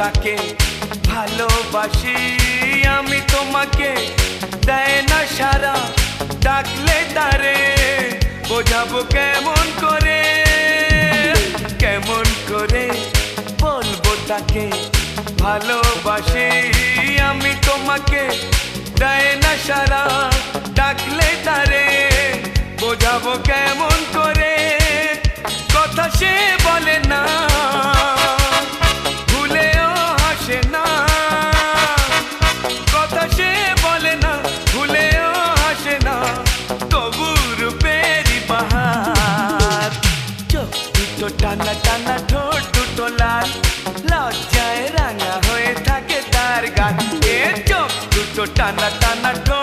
তাকে ভালোবাসি আমি তোমাকে দেয় না সারা ডাকলে তারে বোঝাবো কেমন করে বলবো তাকে ভালোবাসি আমি তোমাকে দেয় না সারা ডাকলে তারে বোঝাবো কেমন করে কথা সে বলে না ভুলেও হাসে না কথা সে বলে না ভুলেও হাসে না তবু রূপেরই বাহার চোখ দুটো টানা টানা ঠোঁট দুটো লাল লজ্জায় রাঙা হয়ে থাকে তার গান এ চোখ দুটো টানা টানা ঠোঁট